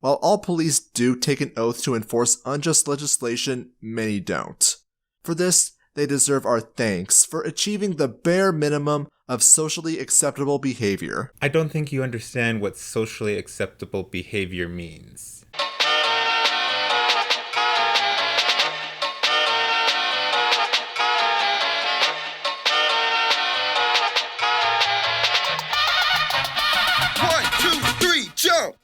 While all police do take an oath to enforce unjust legislation, many don't. For this, they deserve our thanks for achieving the bare minimum of socially acceptable behavior. I don't think you understand what socially acceptable behavior means. Jump!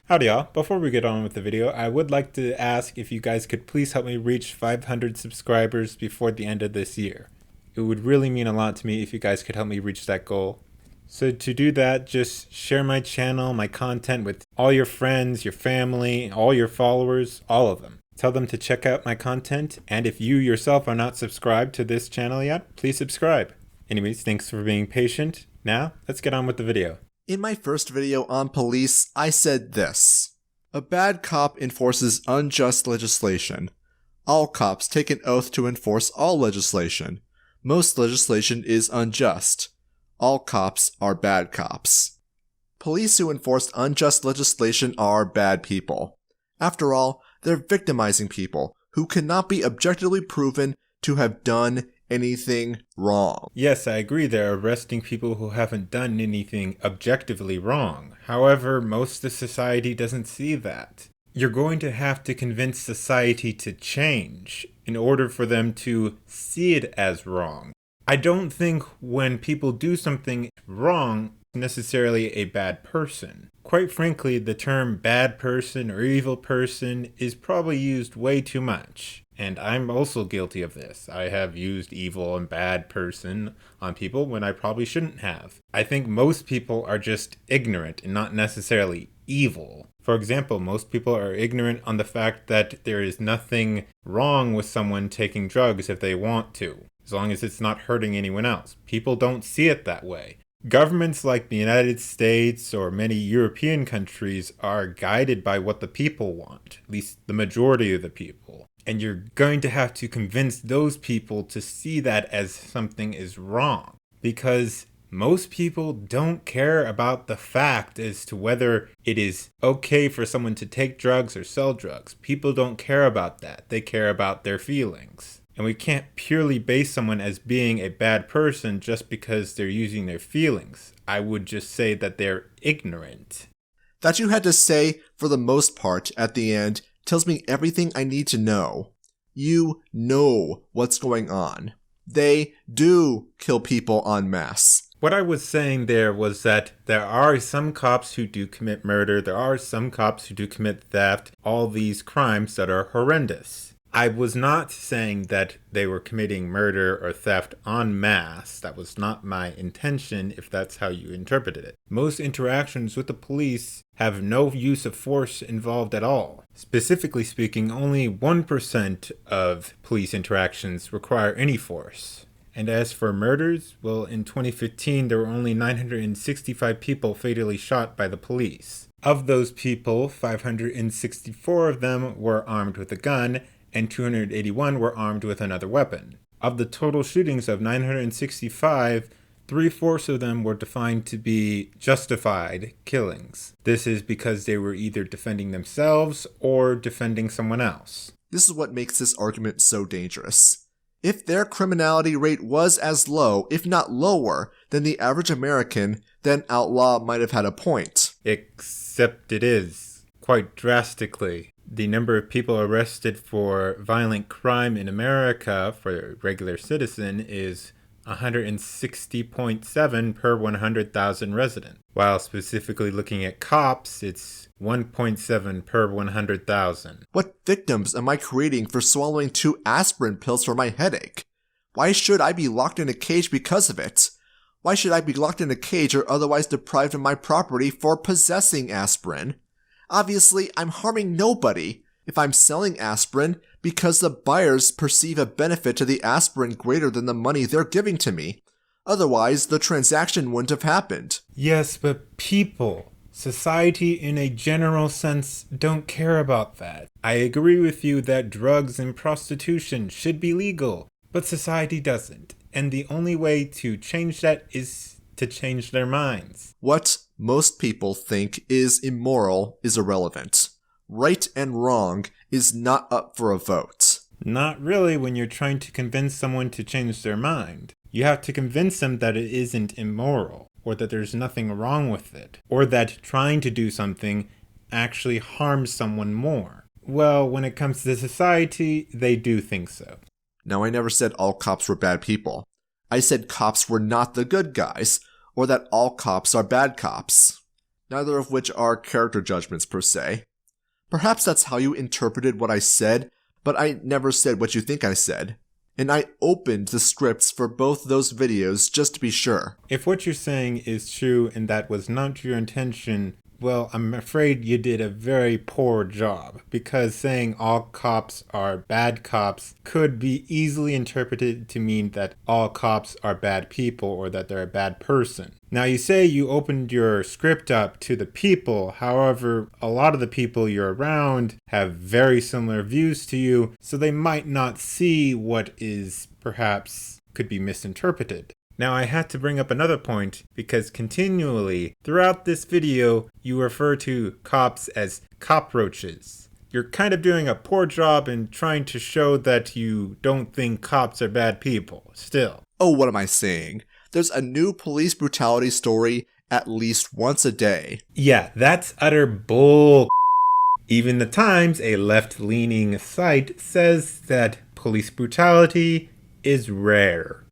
Howdy y'all, before we get on with the video, I would like to ask if you guys could please help me reach 500 subscribers before the end of this year. It would really mean a lot to me if you guys could help me reach that goal. So to do that, just share my channel, my content with all your friends, your family, all your followers, all of them. Tell them to check out my content, and if you yourself are not subscribed to this channel yet, please subscribe. Anyways, thanks for being patient. Now, let's get on with the video. In my first video on police, I said this: a bad cop enforces unjust legislation. All cops take an oath to enforce all legislation. Most legislation is unjust. All cops are bad cops. Police who enforce unjust legislation are bad people. After all, they're victimizing people who cannot be objectively proven to have done anything wrong. Yes, I agree they're arresting people who haven't done anything objectively wrong. However, most of society doesn't see that. You're going to have to convince society to change in order for them to see it as wrong. I don't think when people do something wrong, necessarily a bad person. Quite frankly, the term bad person or evil person is probably used way too much. And I'm also guilty of this. I have used evil and bad person on people when I probably shouldn't have. I think most people are just ignorant and not necessarily evil. For example, most people are ignorant on the fact that there is nothing wrong with someone taking drugs if they want to, as long as it's not hurting anyone else. People don't see it that way. Governments like the United States or many European countries are guided by what the people want, at least the majority of the people. And you're going to have to convince those people to see that as something is wrong. Because most people don't care about the fact as to whether it is okay for someone to take drugs or sell drugs. People don't care about that. They care about their feelings. And we can't purely base someone as being a bad person just because they're using their feelings. I would just say that they're ignorant. That you had to say, for the most part, at the end, tells me everything I need to know. You know what's going on. They do kill people en masse. What I was saying there was that there are some cops who do commit murder, there are some cops who do commit theft, all these crimes that are horrendous. I was not saying that they were committing murder or theft en masse. That was not my intention, if that's how you interpreted it. Most interactions with the police have no use of force involved at all. Specifically speaking, only 1% of police interactions require any force. And as for murders, well, in 2015, there were only 965 people fatally shot by the police. Of those people, 564 of them were armed with a gun, and 281 were armed with another weapon. Of the total shootings of 965, 3/4 of them were defined to be justified killings. This is because they were either defending themselves or defending someone else. This is what makes this argument so dangerous. If their criminality rate was as low, if not lower, than the average American, then Outlaw might have had a point. Except it is, quite drastically. The number of people arrested for violent crime in America for a regular citizen is 160.7 per 100,000 residents. While specifically looking at cops, it's 1.7 per 100,000. What victims am I creating for swallowing 2 aspirin pills for my headache? Why should I be locked in a cage because of it? Why should I be locked in a cage or otherwise deprived of my property for possessing aspirin? Obviously, I'm harming nobody. If I'm selling aspirin, Because the buyers perceive a benefit to the aspirin greater than the money they're giving to me. Otherwise, the transaction wouldn't have happened. Yes, but people, society in a general sense, don't care about that. I agree with you that drugs and prostitution should be legal, but society doesn't. And the only way to change that is to change their minds. What most people think is immoral is irrelevant. Right and wrong is not up for a vote. Not really when you're trying to convince someone to change their mind. You have to convince them that it isn't immoral, or that there's nothing wrong with it, or that trying to do something actually harms someone more. Well, when it comes to society, they do think so. Now, I never said all cops were bad people. I said cops were not the good guys, or that all cops are bad cops. Neither of which are character judgments per se. Perhaps that's how you interpreted what I said, but I never said what you think I said. And I opened the scripts for both those videos just to be sure. If what you're saying is true and that was not your intention, well, I'm afraid you did a very poor job, because saying all cops are bad cops could be easily interpreted to mean that all cops are bad people or that they're a bad person. Now, you say you opened your script up to the people, however, a lot of the people you're around have very similar views to you, so they might not see what is perhaps could be misinterpreted. Now, I had to bring up another point because continually throughout this video, you refer to cops as cockroaches. You're kind of doing a poor job in trying to show that you don't think cops are bad people, still. Oh, what am I saying? There's a new police brutality story at least once a day. Yeah, that's utter bull. Even the Times, a left-leaning site, says that police brutality is rare.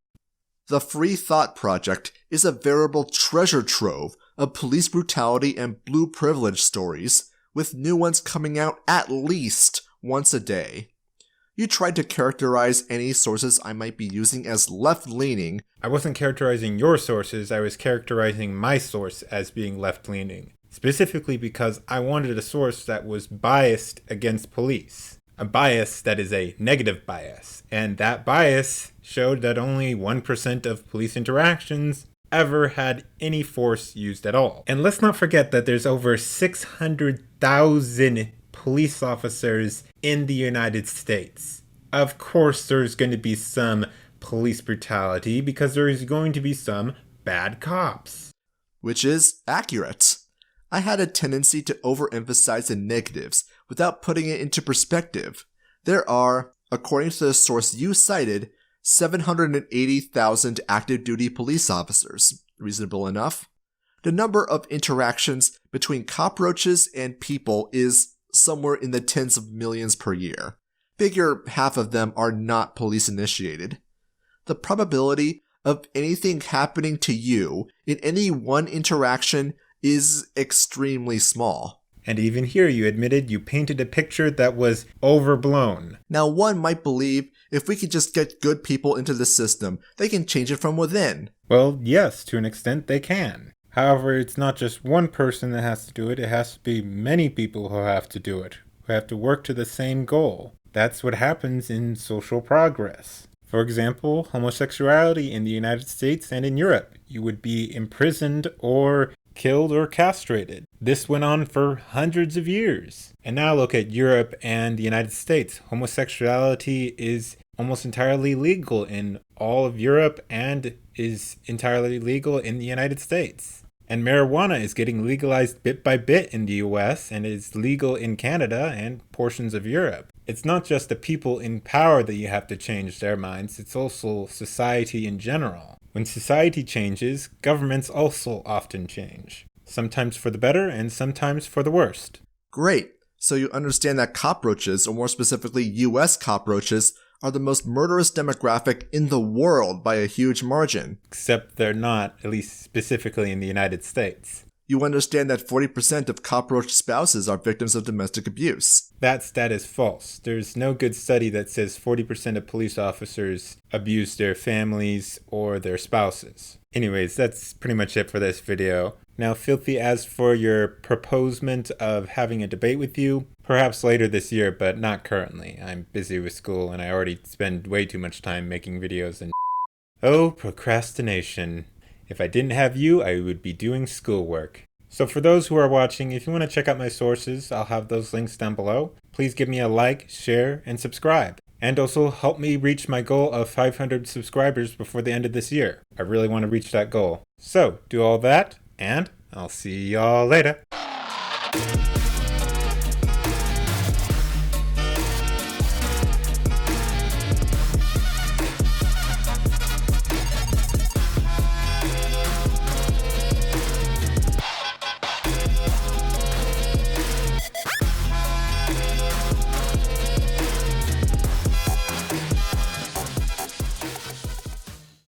The Free Thought Project is a veritable treasure trove of police brutality and blue privilege stories, with new ones coming out at least once a day. You tried to characterize any sources I might be using as left-leaning. I wasn't characterizing your sources, I was characterizing my source as being left-leaning. Specifically because I wanted a source that was biased against police. A bias that is a negative bias. And that bias showed that only 1% of police interactions ever had any force used at all. And let's not forget that there's over 600,000 police officers in the United States. Of course there's going to be some police brutality because there is going to be some bad cops. Which is accurate. I had a tendency to overemphasize the negatives without putting it into perspective. There are, according to the source you cited, 780,000 active duty police officers. Reasonable enough. The number of interactions between cockroaches and people is somewhere in the tens of millions per year. Figure half of them are not police initiated. The probability of anything happening to you in any one interaction is extremely small. And even here you admitted you painted a picture that was overblown. Now one might believe if we could just get good people into the system, they can change it from within. Well, yes, to an extent they can. However, it's not just one person that has to do it, it has to be many people who have to do it, who have to work to the same goal. That's what happens in social progress. For example, homosexuality in the United States and in Europe. You would be imprisoned or killed or castrated. This went on for hundreds of years. And now look at Europe and the United States. Homosexuality is almost entirely legal in all of Europe and is entirely legal in the United States. And marijuana is getting legalized bit by bit in the US and is legal in Canada and portions of Europe. It's not just the people in power that you have to change their minds, it's also society in general. When society changes, governments also often change. Sometimes for the better and sometimes for the worst. Great. So you understand that cockroaches, or more specifically US cockroaches, are the most murderous demographic in the world by a huge margin. Except they're not, at least specifically in the United States. You understand that 40% of cockroach spouses are victims of domestic abuse. That stat is false. There's no good study that says 40% of police officers abuse their families or their spouses. Anyways, that's pretty much it for this video. Now, Filthy, as for your proposement of having a debate with you, Perhaps later this year, but not currently. I'm busy with school and I already spend way too much time making videos and oh, procrastination. If I didn't have you, I would be doing schoolwork. So for those who are watching, if you want to check out my sources, I'll have those links down below. Please give me a like, share, and subscribe. And also help me reach my goal of 500 subscribers before the end of this year. I really want to reach that goal. So, do all that, and I'll see y'all later.